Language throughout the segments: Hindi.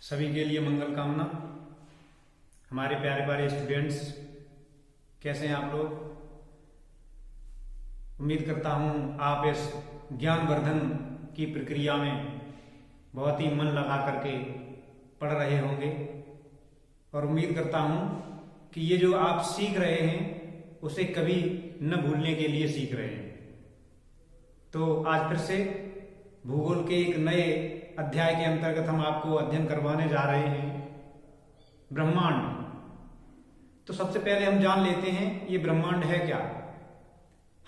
सभी के लिए मंगल कामना। हमारे प्यारे प्यारे स्टूडेंट्स, कैसे हैं आप लोग? उम्मीद करता हूं आप इस ज्ञानवर्धन की प्रक्रिया में बहुत ही मन लगा करके पढ़ रहे होंगे और उम्मीद करता हूं कि ये जो आप सीख रहे हैं उसे कभी न भूलने के लिए सीख रहे हैं। तो आज फिर से भूगोल के एक नए अध्याय के अंतर्गत हम आपको अध्ययन करवाने जा रहे हैं ब्रह्मांड। तो सबसे पहले हम जान लेते हैं ये ब्रह्मांड है क्या।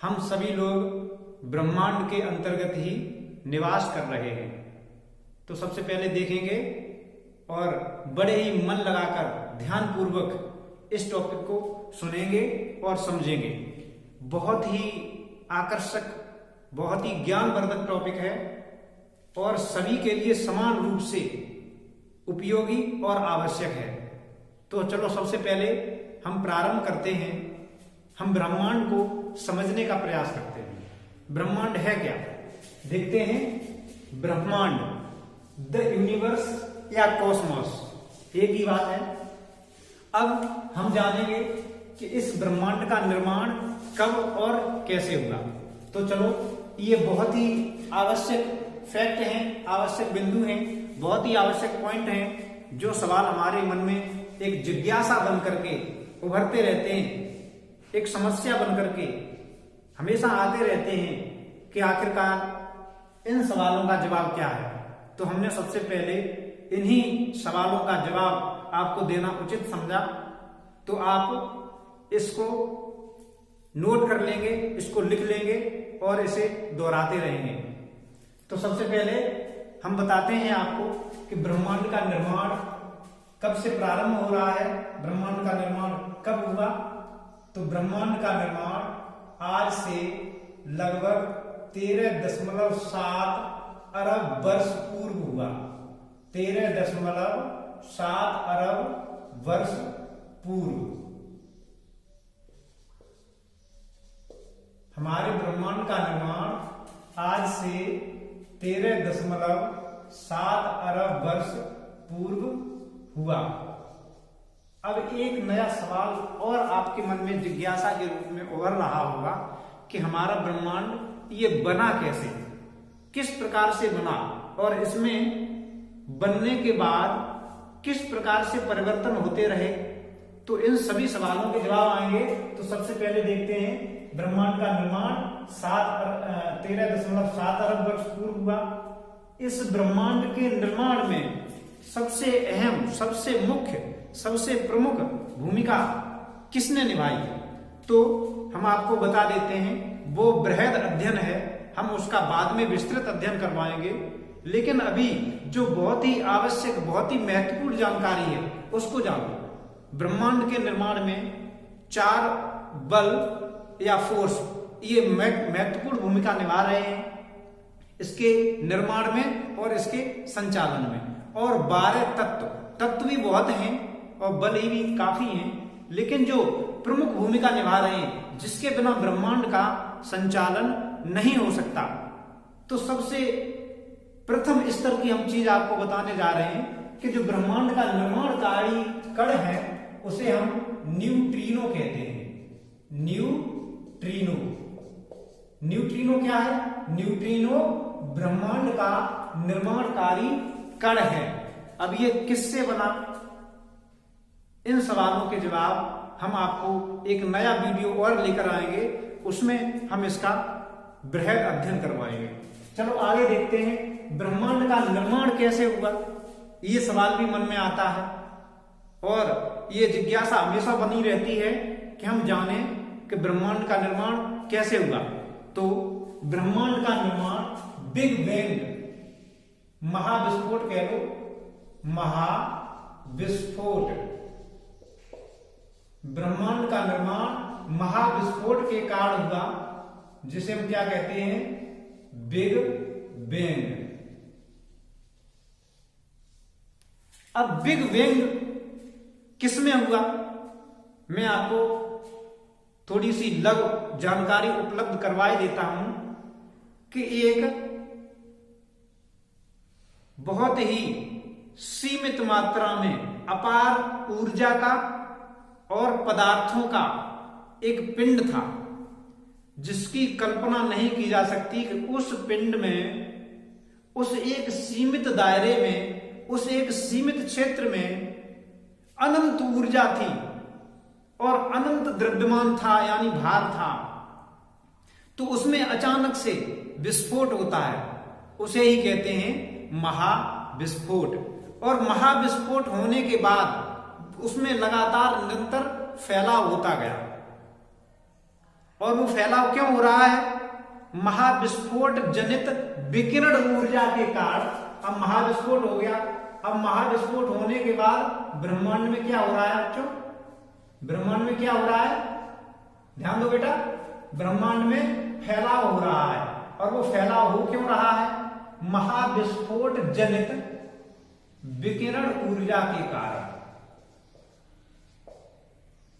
हम सभी लोग ब्रह्मांड के अंतर्गत ही निवास कर रहे हैं। तो सबसे पहले देखेंगे और बड़े ही मन लगाकर ध्यानपूर्वक इस टॉपिक को सुनेंगे और समझेंगे। बहुत ही आकर्षक, बहुत ही ज्ञानवर्धक टॉपिक है और सभी के लिए समान रूप से उपयोगी और आवश्यक है। तो चलो सबसे पहले हम प्रारंभ करते हैं। हम ब्रह्मांड को समझने का प्रयास करते हैं। ब्रह्मांड है क्या, देखते हैं। ब्रह्मांड, द यूनिवर्स या कॉस्मोस, एक ही बात है। अब हम जानेंगे कि इस ब्रह्मांड का निर्माण कब और कैसे हुआ। तो चलो, ये बहुत ही आवश्यक फैक्ट हैं, आवश्यक बिंदु हैं, बहुत ही आवश्यक पॉइंट हैं जो सवाल हमारे मन में एक जिज्ञासा बन करके उभरते रहते हैं, एक समस्या बन करके हमेशा आते रहते हैं कि आखिरकार इन सवालों का जवाब क्या है। तो हमने सबसे पहले इन्हीं सवालों का जवाब आपको देना उचित समझा। तो आप इसको नोट कर लेंगे, इसको लिख लेंगे और इसे दोहराते रहेंगे। तो सबसे पहले हम बताते हैं आपको कि ब्रह्मांड का निर्माण कब से प्रारंभ हो रहा है, ब्रह्मांड का निर्माण कब हुआ। तो ब्रह्मांड का निर्माण आज से लगभग 13.7 अरब वर्ष पूर्व हुआ। 13.7 अरब वर्ष पूर्व हमारे ब्रह्मांड का निर्माण आज से 13.7 अरब वर्ष पूर्व हुआ। अब एक नया सवाल और आपके मन में जिज्ञासा के रूप में उभर रहा होगा कि हमारा ब्रह्मांड ये बना कैसे, किस प्रकार से बना और इसमें बनने के बाद किस प्रकार से परिवर्तन होते रहे। तो इन सभी सवालों के जवाब आएंगे। तो सबसे पहले देखते हैं ब्रह्मांड का निर्माण 13.7 अरब वर्ष पूर्व हुआ। इस ब्रह्मांड के निर्माण में सबसे अहम, सबसे मुख्य, सबसे प्रमुख भूमिका किसने निभाई? तो हम आपको बता देते हैं वो बृहद अध्ययन है। हम उसका बाद में विस्तृत अध्ययन करवाएंगे, लेकिन अभी जो बहुत ही आवश्यक, बहुत ही महत्वपूर्ण जानकारी है उसको जानो। ब्रह्मांड के निर्माण में 4 बल या फोर्स ये महत्वपूर्ण भूमिका निभा रहे हैं इसके निर्माण में और इसके संचालन में। और 12 तत्व भी बहुत हैं और बल ही भी काफी हैं, लेकिन जो प्रमुख भूमिका निभा रहे हैं जिसके बिना ब्रह्मांड का संचालन नहीं हो सकता। तो सबसे प्रथम स्तर की हम चीज आपको बताने जा रहे हैं कि जो ब्रह्मांड का निर्माणकारी कण है उसे हम न्यूट्रिनो कहते हैं। न्यूट्रिनो, न्यूट्रिनो क्या है? न्यूट्रिनो ब्रह्मांड का निर्माणकारी कण है। अब ये किससे बना? इन सवालों के जवाब हम आपको एक नया वीडियो और लेकर आएंगे, उसमें हम इसका बृहद अध्ययन करवाएंगे। चलो आगे देखते हैं ब्रह्मांड का निर्माण कैसे हुआ। ये सवाल भी मन में आता है और ये जिज्ञासा हमेशा बनी रहती है कि हम जाने कि ब्रह्मांड का निर्माण कैसे हुआ। तो ब्रह्मांड का निर्माण बिग बैंग, महाविस्फोट कह लो, महाविस्फोट, ब्रह्मांड का निर्माण महाविस्फोट के कारण हुआ, जिसे हम क्या कहते हैं? Big bang. अब बिग बैंग किसमें हुआ, मैं आपको थोड़ी सी लघु जानकारी उपलब्ध करवाई देता हूं कि एक बहुत ही सीमित मात्रा में अपार ऊर्जा का और पदार्थों का एक पिंड था, जिसकी कल्पना नहीं की जा सकती कि उस पिंड में, उस एक सीमित दायरे में, उस एक सीमित क्षेत्र में अनंत ऊर्जा थी और अनंत द्रव्यमान था, यानी भार था। तो उसमें अचानक से विस्फोट होता है, उसे ही कहते हैं महाविस्फोट। और महाविस्फोट होने के बाद उसमें लगातार निरंतर फैलाव होता गया। और वो फैलाव क्यों हो रहा है? महाविस्फोट जनित विकिरण ऊर्जा के कारण। अब महाविस्फोट हो गया। अब महाविस्फोट होने के बाद ब्रह्मांड में क्या हो रहा है बच्चों? ब्रह्मांड में क्या हो रहा है? ध्यान दो बेटा। ब्रह्मांड में फैलाव हो रहा है। और वो फैलाव हो क्यों रहा है? महाविस्फोट जनित विकिरण ऊर्जा के कारण।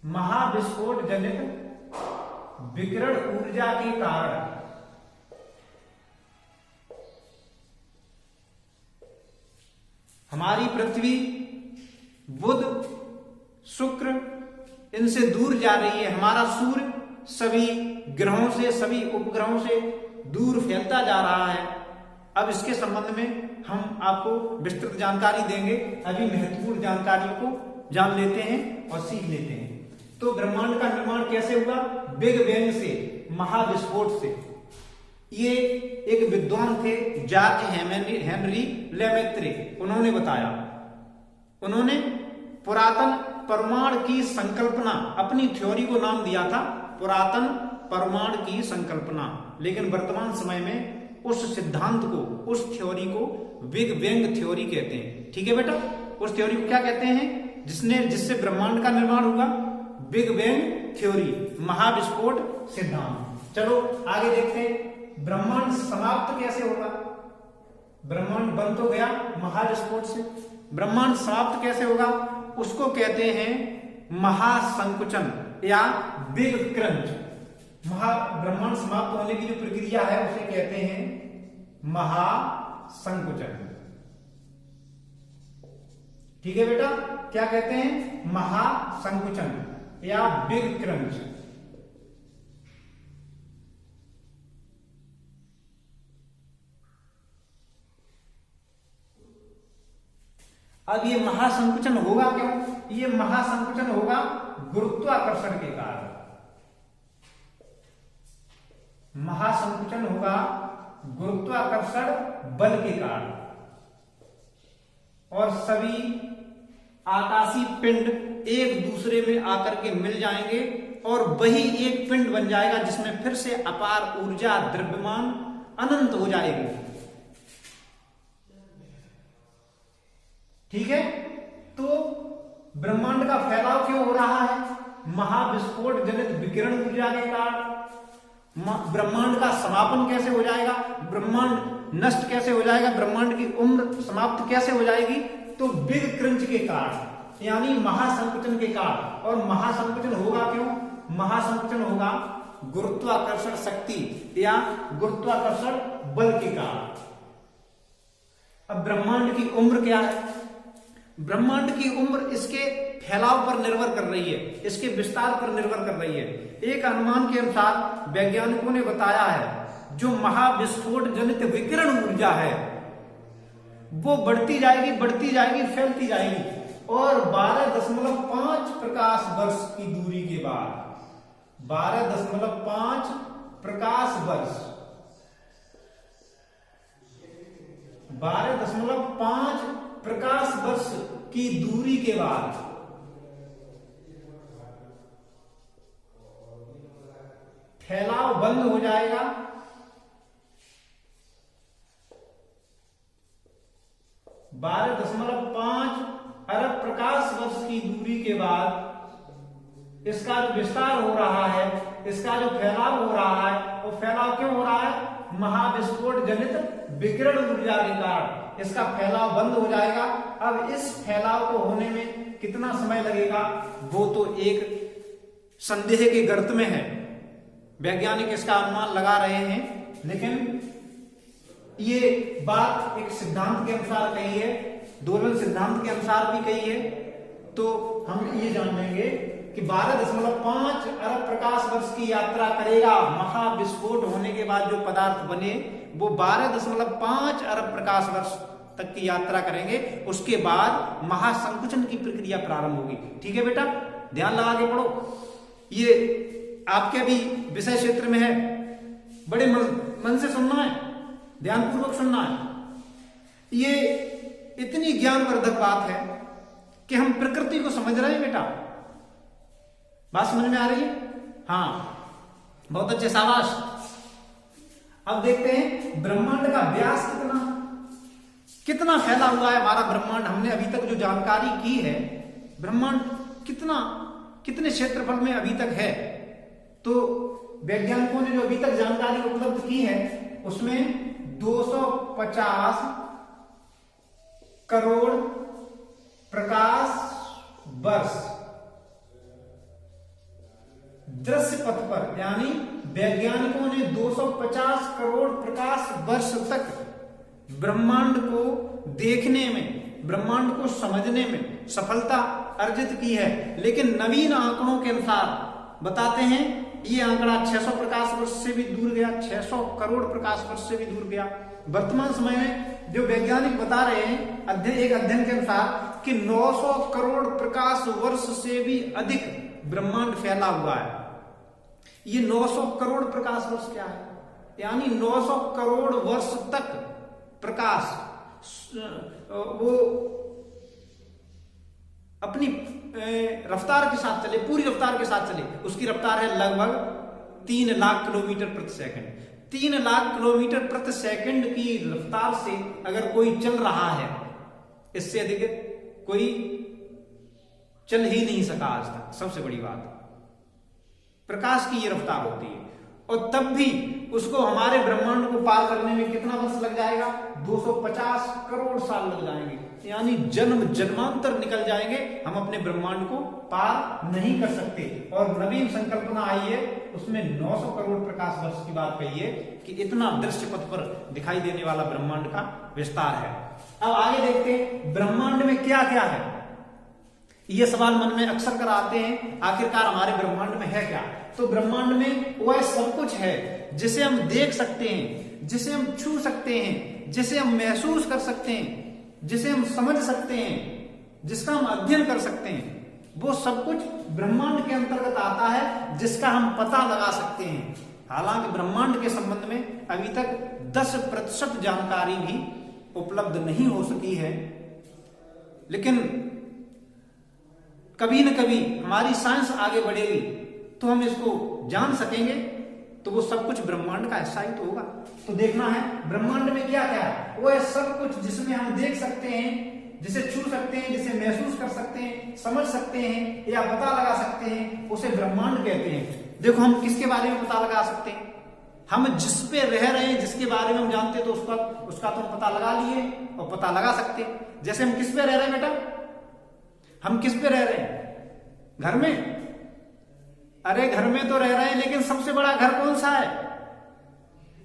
महाविस्फोट जनित विकिरण ऊर्जा के कारण हमारी पृथ्वी, बुध, शुक्र इनसे दूर जा रही है। हमारा सूर्य सभी ग्रहों से, सभी उपग्रहों से दूर फैलता जा रहा है। अब इसके संबंध में हम आपको विस्तृत जानकारी देंगे। अभी महत्वपूर्ण जानकारियों को जान लेते हैं और सीख लेते हैं। तो ब्रह्मांड का निर्माण कैसे हुआ? बिग बैंग से, महाविस्फोट से। ये एक विद्वान थे जॉर्ज हेनरी लेमेत्रे, उन्होंने बताया। उन्होंने पुरातन परमाणु की संकल्पना, अपनी थ्योरी को नाम दिया था पुरातन परमाणु की संकल्पना। लेकिन वर्तमान समय में उस सिद्धांत को, उस थ्योरी को बिग बैंग थ्योरी कहते हैं। ठीक है बेटा? उस थ्योरी को क्या कहते हैं? जिससे ब्रह्मांड का निर्माण हुआ, बिग बैंग थ्योरी, महाविस्फोट सिद्धांत। चलो आगे देखते हैं। ब्रह्मांड समाप्त कैसे होगा? ब्रह्मांड बन तो गया महाविस्फोट से, ब्रह्मांड समाप्त कैसे होगा? उसको कहते हैं महासंकुचन या बिग क्रंच। ब्रह्मांड समाप्त होने की जो प्रक्रिया है उसे कहते हैं महासंकुचन। ठीक है बेटा? क्या कहते हैं? महासंकुचन या बिग क्रंच। अब ये महासंकुचन होगा क्यों? ये महासंकुचन होगा गुरुत्वाकर्षण के कारण। महासंकुचन होगा गुरुत्वाकर्षण बल के कारण। और सभी आकाशीय पिंड एक दूसरे में आकर के मिल जाएंगे और वही एक पिंड बन जाएगा, जिसमें फिर से अपार ऊर्जा, द्रव्यमान अनंत हो जाएगी। ठीक है? तो ब्रह्मांड का फैलाव क्यों हो रहा है? महाविस्फोट जनित विकिरण ऊर्जा के कारण। ब्रह्मांड का समापन कैसे हो जाएगा? ब्रह्मांड नष्ट कैसे हो जाएगा? ब्रह्मांड की उम्र समाप्त कैसे हो जाएगी? तो बिग क्रंच के कारण, यानी महासंकुचन के कारण। और महासंकुचन होगा क्यों? महासंकुचन होगा गुरुत्वाकर्षण शक्ति या गुरुत्वाकर्षण बल के कारण। अब ब्रह्मांड की उम्र क्या है? ब्रह्मांड की उम्र इसके फैलाव पर निर्भर कर रही है, इसके विस्तार पर निर्भर कर रही है। एक अनुमान के अनुसार वैज्ञानिकों ने बताया है, जो महाविस्फोट जनित विकिरण ऊर्जा है वो बढ़ती जाएगी, फैलती जाएगी। और 12.5 प्रकाश वर्ष की दूरी के बाद, 12.5 प्रकाश वर्ष, 12.5 प्रकाश वर्ष की दूरी के बाद फैलाव बंद हो जाएगा। 12.5 अरब प्रकाश वर्ष की दूरी के बाद इसका जो विस्तार हो रहा है, इसका जो फैलाव हो रहा है, वो फैलाव क्यों हो रहा है? महाविस्फोट जनित विकिरण ऊर्जा के कारण इसका फैलाव बंद हो जाएगा। अब इस फैलाव को होने में कितना समय लगेगा, वो तो एक संदेह के गर्त में है। वैज्ञानिक इसका अनुमान लगा रहे हैं, लेकिन ये बात एक सिद्धांत के अनुसार कही है, दोलन सिद्धांत के अनुसार भी कही है। तो हम ये जान लेंगे कि 12.5 अरब प्रकाश वर्ष की यात्रा करेगा। महाविस्फोट होने के बाद जो पदार्थ बने वो 12.5 अरब प्रकाश वर्ष तक की यात्रा करेंगे। उसके बाद महासंकुचन की प्रक्रिया प्रारंभ होगी। ठीक है बेटा, ध्यान लगा के पढ़ो, ये आपके भी विषय क्षेत्र में है, बड़े मन से सुनना है, ध्यानपूर्वक सुनना है। ये इतनी ज्ञानवर्धक बात है कि हम प्रकृति को समझ रहे हैं बेटा। बात समझ में आ रही है? हाँ, बहुत अच्छे, शाबाश। अब देखते हैं ब्रह्मांड का व्यास कितना फैला हुआ है हमारा ब्रह्मांड। हमने अभी तक जो जानकारी की है, ब्रह्मांड कितने क्षेत्रफल में अभी तक है, तो वैज्ञानिकों ने जो अभी तक जानकारी उपलब्ध की है उसमें 250 करोड़ प्रकाश वर्ष दृश्य पथ पर, यानी वैज्ञानिकों ने 250 करोड़ प्रकाश वर्ष तक ब्रह्मांड को देखने में, ब्रह्मांड को समझने में सफलता अर्जित की है। लेकिन नवीन आंकड़ों के अनुसार बताते हैं ये आंकड़ा 600 प्रकाश वर्ष से भी दूर गया, 600 करोड़ प्रकाश वर्ष से भी दूर गया। वर्तमान समय में जो वैज्ञानिक बता रहे हैं, एक अध्ययन के अनुसार कि 900 करोड़ प्रकाश वर्ष से भी अधिक ब्रह्मांड फैला हुआ है। ये 900 करोड़ प्रकाश वर्ष क्या है? यानी 900 करोड़ वर्ष तक प्रकाश वो अपनी रफ्तार के साथ चले, पूरी रफ्तार के साथ चले। उसकी रफ्तार है लगभग 3 लाख किलोमीटर प्रति सेकंड। 3 लाख किलोमीटर प्रति सेकंड की रफ्तार से अगर कोई चल रहा है, इससे अधिक कोई चल ही नहीं सका आज तक। सबसे बड़ी बात, प्रकाश की ये रफ्तार होती है, और तब भी उसको हमारे ब्रह्मांड को पार करने में कितना वर्ष लग जाएगा? 250 करोड़ साल लग जाएंगे। यानी जन्म जन्मांतर निकल जाएंगे, हम अपने ब्रह्मांड को पार नहीं कर सकते। और नवीन संकल्पना आई है, उसमें 900 करोड़ प्रकाश वर्ष की बात कही है कि इतना दृश्य पथ पर दिखाई देने वाला ब्रह्मांड का विस्तार है। अब आगे देखते हैं ब्रह्मांड में क्या क्या है। ये सवाल मन में अक्सर कर आते हैं, आखिरकार हमारे ब्रह्मांड में है क्या? तो ब्रह्मांड में वह सब कुछ है जिसे हम देख सकते हैं, जिसे हम छू सकते हैं, जिसे हम महसूस कर सकते हैं, जिसे हम समझ सकते हैं, जिसका हम अध्ययन कर सकते हैं। वो सब कुछ ब्रह्मांड के अंतर्गत आता है, जिसका हम पता लगा सकते हैं। हालांकि ब्रह्मांड के संबंध में अभी तक 10% जानकारी भी उपलब्ध नहीं हो सकी है, लेकिन कभी न कभी हमारी साइंस आगे बढ़ेगी तो हम इसको जान सकेंगे, तो वो सब कुछ ब्रह्मांड का हिस्सा ही तो होगा। तो देखना है ब्रह्मांड में क्या क्या है। वो है सब कुछ जिसमें हम देख सकते हैं, जिसे छू सकते हैं, जिसे महसूस कर सकते हैं, समझ सकते हैं या पता लगा सकते हैं, उसे ब्रह्मांड कहते हैं। देखो, हम किसके बारे में पता लगा सकते हैं? हम जिस पे रह रहे हैं, जिसके बारे में हम जानते हैं, तो उसका तो हम पता लगा लिए और पता लगा सकते हैं। जैसे हम किस पे रह रहे हैं बेटा? हम किस पे रह रहे हैं? घर में। अरे घर में तो रह रहे हैं, लेकिन सबसे बड़ा घर कौन सा है?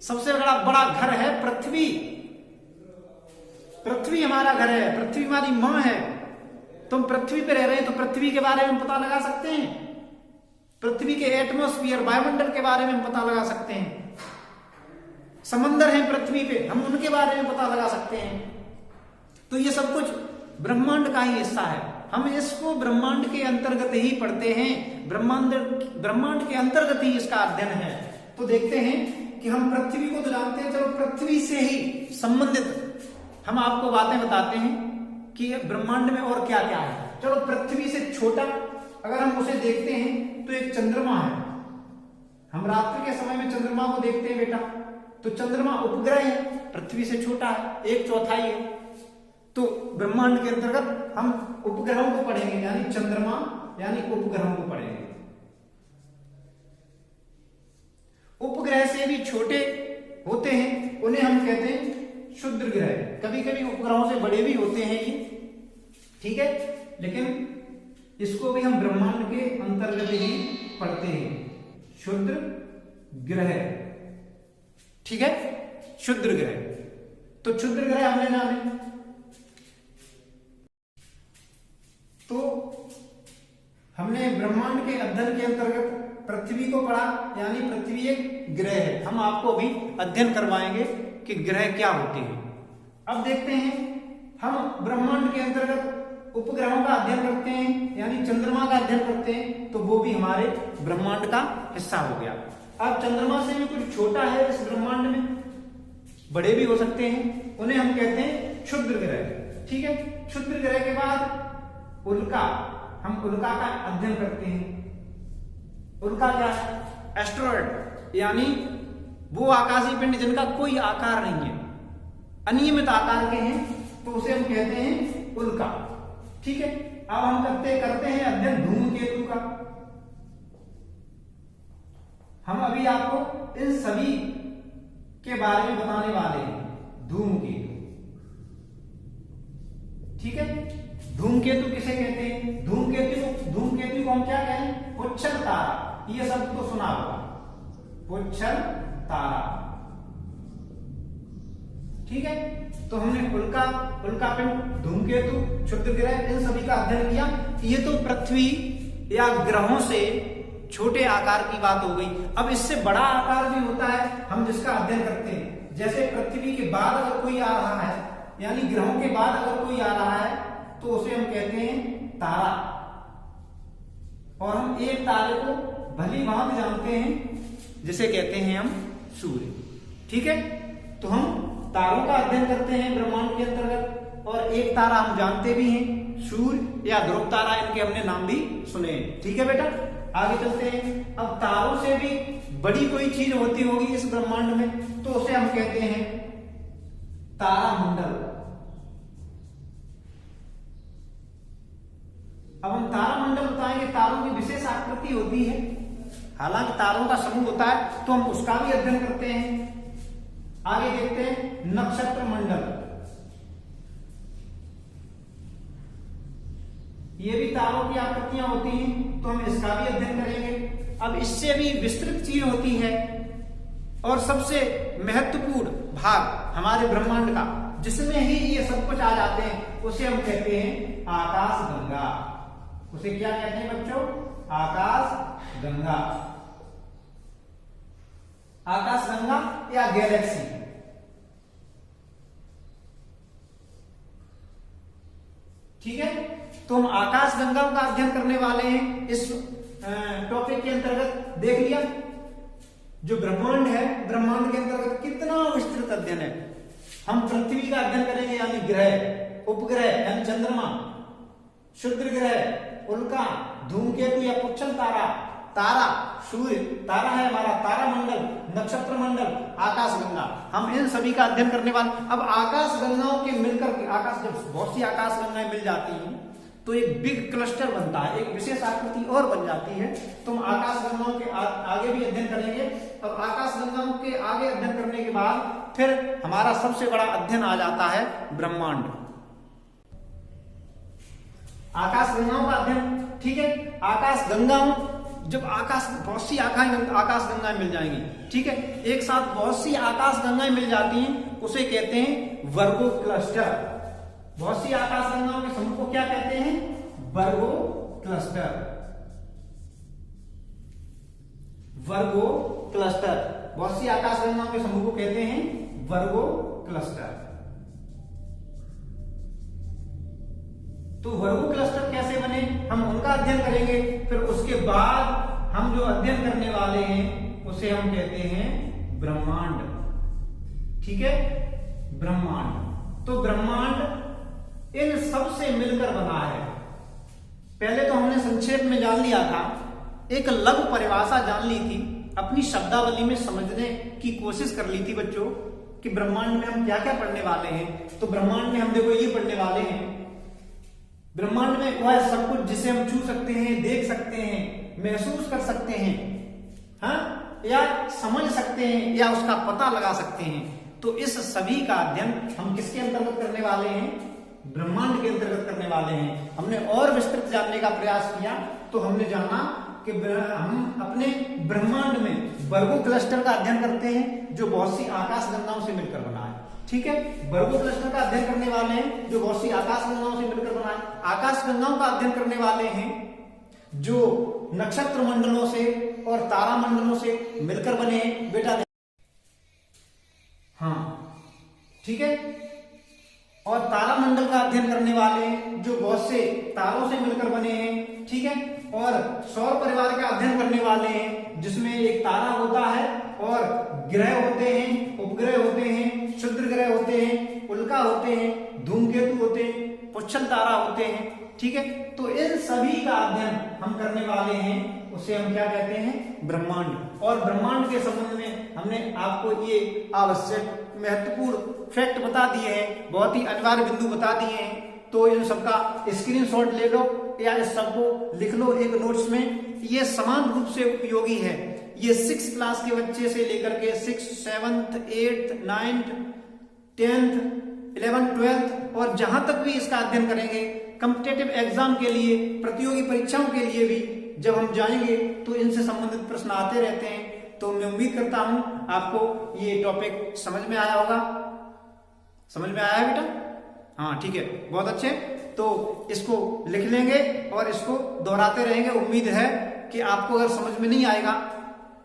सबसे बड़ा घर है पृथ्वी। पृथ्वी हमारा घर है, पृथ्वी हमारी मां है। तुम पृथ्वी पे रह रहे हैं तो पृथ्वी के बारे में पता लगा सकते हैं। पृथ्वी के एटमॉस्फेयर, वायुमंडल के बारे में हम पता लगा सकते हैं। समंदर है पृथ्वी पे, हम उनके बारे में पता लगा सकते हैं। तो ये सब कुछ ब्रह्मांड का ही हिस्सा है। हम इसको ब्रह्मांड के अंतर्गत ही पढ़ते हैं, ब्रह्मांड के अंतर्गत ही इसका अध्ययन है। तो देखते हैं कि हम पृथ्वी को तो जानते हैं, चलो पृथ्वी से ही संबंधित हम आपको बातें बताते हैं कि ब्रह्मांड में और क्या क्या है। चलो पृथ्वी से छोटा अगर हम उसे देखते हैं तो एक चंद्रमा है। हम रात्रि के समय में चंद्रमा को देखते हैं बेटा, तो चंद्रमा उपग्रह है, पृथ्वी से छोटा है, 1/4 है। तो ब्रह्मांड के अंतर्गत हम उपग्रहों को पढ़ेंगे, यानी चंद्रमा यानी उपग्रहों को पढ़ेंगे। उपग्रह से भी छोटे होते हैं, उन्हें हम कहते हैं क्षुद्र ग्रह। कभी कभी उपग्रहों से बड़े भी होते हैं ये, ठीक है, लेकिन इसको भी हम ब्रह्मांड के अंतर्गत ही पढ़ते हैं, क्षुद्र ग्रह। ठीक है, क्षुद्र ग्रह। तो क्षुद्र ग्रह हमने जाने, तो हमने ब्रह्मांड के अध्ययन के अंतर्गत पृथ्वी को पढ़ा, यानी पृथ्वी एक ग्रह है। हम आपको अभी अध्ययन करवाएंगे कि ग्रह क्या होते हैं। अब देखते हैं, हम ब्रह्मांड के अंतर्गत उपग्रहों का अध्ययन करते हैं, यानी चंद्रमा का अध्ययन करते हैं, तो वो भी हमारे ब्रह्मांड का हिस्सा हो गया। अब चंद्रमा से भी कुछ छोटा है इस ब्रह्मांड में, बड़े भी हो सकते हैं, उन्हें हम कहते हैं क्षुद्र ग्रह। ठीक है, क्षुद्र ग्रह के बाद उल्का, हम उल्का का अध्ययन करते हैं। उल्का क्या है? एस्ट्रॉयड, यानी वो आकाशीय पिंड जिनका कोई आकार नहीं है, अनियमित आकार के हैं, तो उसे हम कहते हैं उल्का। ठीक है, अब हम करते हैं अध्ययन धूमकेतु का। हम अभी आपको इन सभी के बारे में बताने वाले हैं। धूमकेतु, ठीक है, धूमकेतु किसे कहते हैं? धूमकेतु को हम क्या कहें? पुच्छल तारा। ये शब्द तो सुना होगा, पुच्छल तारा। ठीक है, तो हमने उल्का पिंड, धूमकेतु, क्षुद्र ग्रह, इन सभी का अध्ययन किया। ये तो पृथ्वी या ग्रहों से छोटे आकार की बात हो गई। अब इससे बड़ा आकार भी होता है, हम जिसका अध्ययन करते हैं। जैसे पृथ्वी के बाद अगर कोई आ रहा है, यानी ग्रहों के बाद अगर कोई आ रहा है, तो उसे हम कहते हैं तारा। और हम एक तारे को भली भांति जानते हैं, जिसे कहते हैं हम सूर्य। ठीक है, तो हम तारों का अध्ययन करते हैं ब्रह्मांड के अंतर्गत, और एक तारा हम जानते भी हैं, सूर्य या ध्रुव तारा, इनके हमने नाम भी सुने। ठीक है बेटा, आगे चलते हैं। अब तारों से भी बड़ी कोई चीज होती होगी इस ब्रह्मांड में, तो उसे हम कहते हैं तारामंडल। अब हम तारामंडल बताएंगे। तारों की विशेष आकृति होती है, हालांकि तारों का समूह होता है, तो हम उसका भी अध्ययन करते हैं। आगे देखते हैं नक्षत्र मंडल। ये भी तारों की आकृतियां होती हैं, तो हम इसका भी अध्ययन करेंगे। अब इससे भी विस्तृत चीज होती है, और सबसे महत्वपूर्ण भाग हमारे ब्रह्मांड का, जिसमें ही ये सब कुछ आ जाते हैं, उसे हम कहते हैं आकाशगंगा। उसे क्या कहते हैं बच्चों? आकाशगंगा। आकाशगंगा या गैलेक्सी। ठीक है, तो हम आकाशगंगा का अध्ययन करने वाले हैं इस टॉपिक के अंतर्गत। देख लिया, जो ब्रह्मांड है, ब्रह्मांड के अंतर्गत कितना विस्तृत अध्ययन है। हम पृथ्वी का अध्ययन करेंगे, यानी ग्रह, उपग्रह यानी चंद्रमा, क्षुद्र ग्रह, उल्का, धूमकेतु या पुच्छल तारा, तारा, सूर्य, तारा है हमारा, तारामंडल, नक्षत्र मंडल, आकाशगंगा, हम इन सभी का अध्ययन करने वाले। अब आकाशगंगाओं के मिलकर के आकाश, जब बहुत सी आकाशगंगाएं मिल जाती हैं, तो एक बिग क्लस्टर बनता है, एक विशेष आकृति और बन जाती है। तो हम आकाशगंगाओं के आगे भी अध्ययन करेंगे, और आकाशगंगाओं के आगे अध्ययन करने के बाद फिर हमारा सबसे बड़ा अध्ययन आ जाता है ब्रह्मांड, आकाशगंगाओं का अध्ययन। ठीक है, आकाशगंगाओं, जब बहुत सी आकाशगंगाएं मिल जाएंगी, ठीक है, एक साथ बहुत सी आकाशगंगाएं मिल जाती हैं, उसे कहते हैं वर्गो क्लस्टर। बहुत सी आकाशगंगाओं के समूह को क्या कहते हैं? वर्गो क्लस्टर। वर्गो क्लस्टर, बहुत सी आकाशगंगाओं के समूह को कहते हैं वर्गो क्लस्टर। तो वर्गो क्लस्टर कैसे बने, हम उनका अध्ययन करेंगे। फिर उसके बाद हम जो अध्ययन करने वाले हैं, उसे हम कहते हैं ब्रह्मांड। ठीक है, ब्रह्मांड। तो ब्रह्मांड इन सब से मिलकर बना है। पहले तो हमने संक्षेप में जान लिया था, एक लघु परिभाषा जान ली थी, अपनी शब्दावली में समझने की कोशिश कर ली थी बच्चों, कि ब्रह्मांड में हम क्या क्या पढ़ने वाले हैं। तो ब्रह्मांड में हम देखो ये पढ़ने वाले हैं, ब्रह्मांड में वह सब कुछ जिसे हम छू सकते हैं, देख सकते हैं, महसूस कर सकते हैं, हाँ, या समझ सकते हैं, या उसका पता लगा सकते हैं। तो इस सभी का अध्ययन हम किसके अंतर्गत करने वाले हैं? ब्रह्मांड के अंतर्गत करने वाले हैं। हमने और विस्तृत जानने का प्रयास किया, तो हमने जाना कि हम अपने ब्रह्मांड में वर्गो क्लस्टर का अध्ययन करते हैं जो बहुत सी आकाश गंगाओं से मिलकर बना है। ठीक है, वर्गो क्लस्टर का अध्ययन करने वाले हैं जो बहुत सी आकाश गंगाओं से मिलकर बना है। आकाश गंगाओं का अध्ययन करने वाले हैं जो नक्षत्र मंडलों से और तारा मंडलों से मिलकर बने हैं। बेटा हाँ ठीक है, और तारा मंडल का अध्ययन करने वाले हैं जो बहुत से तारों से मिलकर बने हैं। ठीक है, और सौर परिवार का अध्ययन करने वाले हैं जिसमें एक तारा होता है और ग्रह होते हैं, उपग्रह होते हैं, क्षुद्र ग्रह होते हैं, उल्का होते हैं, धूमकेतु होते हैं, पुच्छल तारा होते हैं। ठीक है, तो इन सभी का अध्ययन हम करने वाले हैं, उसे हम क्या कहते हैं, ब्रह्मांड। और ब्रह्मांड के संबंध में हमने आपको ये आवश्यक महत्वपूर्ण फैक्ट बता दिए हैं, बहुत ही अनिवार्य बिंदु बता दिए हैं। तो इन सबका स्क्रीनशॉट ले लो या इस सबको लिख लो एक नोट्स में। ये समान रूप से उपयोगी है। ये 6 क्लास के बच्चे से लेकर के 6, 7, 8, 9, 10, 11, 12 और जहां तक भी इसका अध्ययन करेंगे कॉम्पिटिटिव एग्जाम के लिए, प्रतियोगी परीक्षाओं के लिए भी जब हम जाएंगे तो इनसे संबंधित प्रश्न आते रहते हैं। तो मैं उम्मीद करता हूं आपको ये टॉपिक समझ में आया होगा। समझ में आया है बेटा? हाँ ठीक है, बहुत अच्छे। तो इसको लिख लेंगे और इसको दोहराते रहेंगे। उम्मीद है कि आपको अगर समझ में नहीं आएगा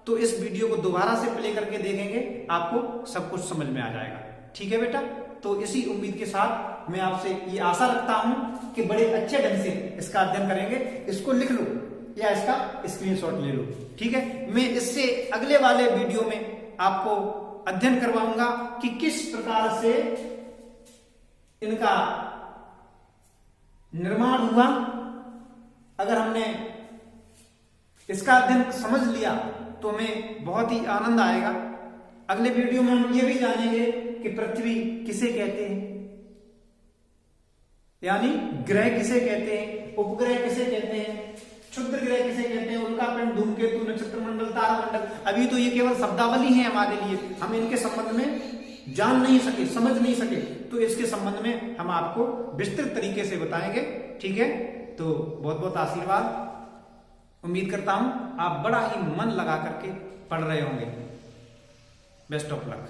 तो इस वीडियो को दोबारा से प्ले करके देखेंगे, आपको सब कुछ समझ में आ जाएगा। ठीक है बेटा, तो इसी उम्मीद के साथ मैं आपसे ये आशा रखता हूं कि बड़े अच्छे ढंग से इसका अध्ययन करेंगे। इसको लिख लो या इसका स्क्रीनशॉट ले लो। ठीक है, मैं इससे अगले वाले वीडियो में आपको अध्ययन करवाऊंगा कि किस प्रकार से इनका निर्माण हुआ। अगर हमने इसका अध्ययन समझ लिया तो हमें बहुत ही आनंद आएगा। अगले वीडियो में हम ये भी जानेंगे कि पृथ्वी किसे कहते हैं, यानी ग्रह किसे कहते हैं, उपग्रह किसे कहते हैं, क्षुद्र ग्रह किसे कहते हैं, उल्कापिंड, धूमकेतु, नक्षत्र मंडल, तारा मंडल। अभी तो ये केवल शब्दावली है हमारे लिए, हम इनके संबंध में जान नहीं सके, समझ नहीं सके, तो इसके संबंध में हम आपको विस्तृत तरीके से बताएंगे। ठीक है, तो बहुत बहुत आशीर्वाद। उम्मीद करता हूं आप बड़ा ही मन लगा करके पढ़ रहे होंगे। Best of luck.